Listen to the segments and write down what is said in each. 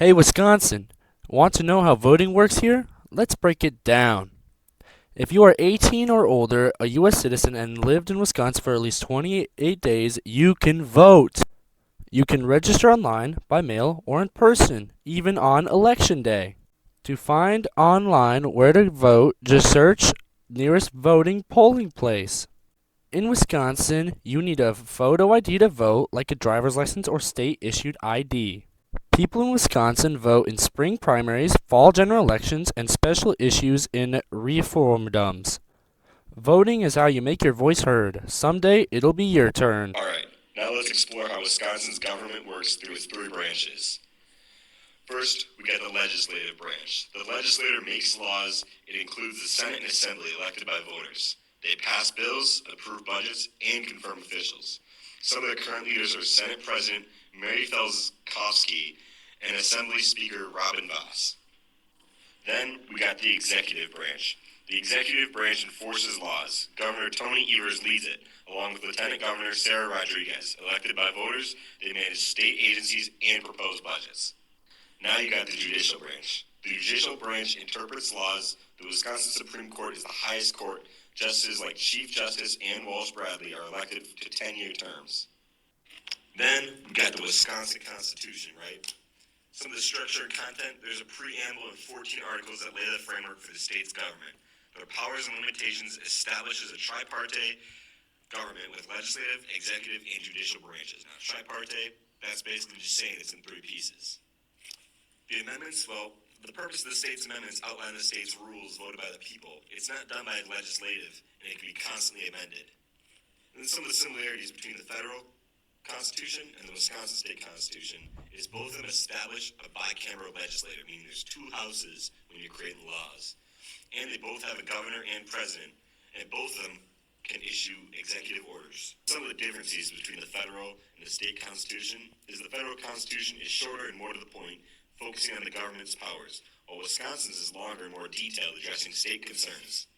Hey, Wisconsin, want to know how voting works here? Let's break it down. If you are 18 or older, a U.S. citizen, and lived in Wisconsin for at least 28 days, you can vote. You can register online, by mail, or in person, even on Election Day. To find online where to vote, just search nearest voting polling place. In Wisconsin, you need a photo ID to vote, like a driver's license or state-issued ID. People in Wisconsin vote in spring primaries, fall general elections, and special issues in referendums. Voting is how you make your voice heard. Someday, it'll be your turn. All right, now let's explore how Wisconsin's government works through its three branches. First, we got the legislative branch. The legislature makes laws. It includes the Senate and Assembly elected by voters. They pass bills, approve budgets, and confirm officials. Some of the current leaders are Senate President Mary Felzkowski and Assembly Speaker Robin Voss. Then we got the executive branch. The executive branch enforces laws. Governor Tony Evers leads it, along with Lieutenant Governor Sarah Rodriguez. Elected by voters, they manage state agencies and propose budgets. Now you got the judicial branch. The judicial branch interprets laws. The Wisconsin Supreme Court is the highest court. Justices like Chief Justice Ann Walsh Bradley are elected to 10-year terms. Then we got the Wisconsin Constitution, right? Some of the structure and content, there's a preamble and 14 articles that lay the framework for the state's government. Their powers and limitations establishes a tripartite government with legislative, executive, and judicial branches. Now, tripartite, that's basically just saying it's in three pieces. The amendments, well, the purpose of the state's amendments outline the state's rules voted by the people. It's not done by the legislative, and it can be constantly amended. And then some of the similarities between the federal Constitution and the Wisconsin State Constitution is both of them establish a bicameral legislature, meaning there's two houses when you're creating laws. And they both have a governor and president, and both of them can issue executive orders. Some of the differences between the federal and the state constitution is the federal constitution is shorter and more to the point, focusing on the government's powers, while Wisconsin's is longer and more detailed, addressing state concerns.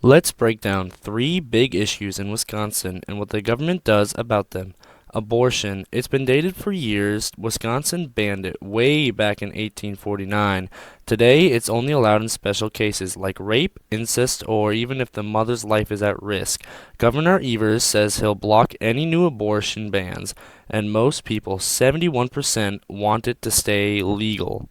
Let's break down three big issues in Wisconsin and what the government does about them. Abortion. It's been dated for years. Wisconsin banned it way back in 1849. Today, it's only allowed in special cases like rape, incest, or even if the mother's life is at risk. Governor Evers says he'll block any new abortion bans, and most people, 71%, want it to stay legal.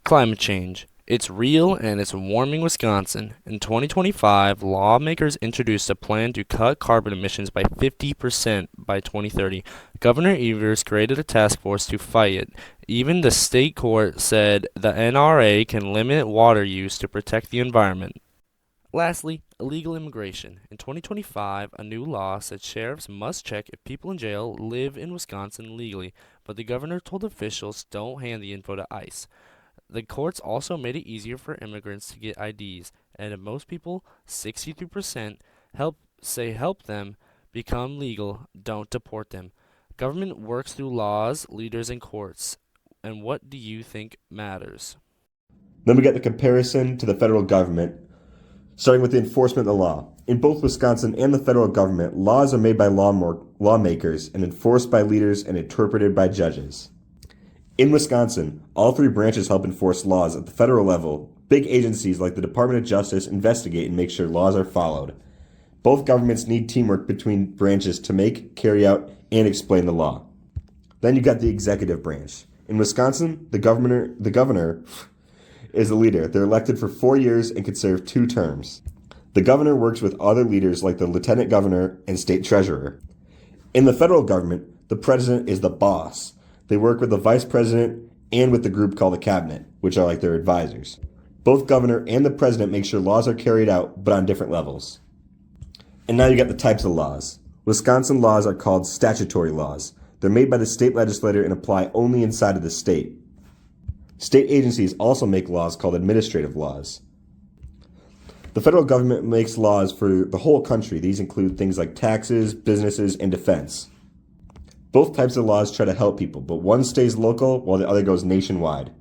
Climate change. It's real and it's warming Wisconsin. In 2025, lawmakers introduced a plan to cut carbon emissions by 50% by 2030. Governor Evers created a task force to fight it. Even the state court said the NRA can limit water use to protect the environment. Lastly, illegal immigration. In 2025, a new law said sheriffs must check if people in jail live in Wisconsin legally, but the governor told officials don't hand the info to ICE. The courts also made it easier for immigrants to get IDs, and if most people, 63%, help them become legal, don't deport them. Government works through laws, leaders, and courts. And what do you think matters? Then we get the comparison to the federal government, starting with the enforcement of the law. In both Wisconsin and the federal government, laws are made by lawmakers and enforced by leaders and interpreted by judges. In Wisconsin, all three branches help enforce laws at the federal level. Big agencies like the Department of Justice investigate and make sure laws are followed. Both governments need teamwork between branches to make, carry out, and explain the law. Then you got the executive branch. In Wisconsin, the governor is the leader. They're elected for 4 years and can serve 2 terms. The governor works with other leaders like the lieutenant governor and state treasurer. In the federal government, the president is the boss. They work with the vice president and with the group called the cabinet, which are like their advisors. Both governor and the president make sure laws are carried out, but on different levels. And now you got the types of laws. Wisconsin laws are called statutory laws. They're made by the state legislature and apply only inside of the state. State agencies also make laws called administrative laws. The federal government makes laws for the whole country. These include things like taxes, businesses, and defense. Both types of laws try to help people, but one stays local while the other goes nationwide.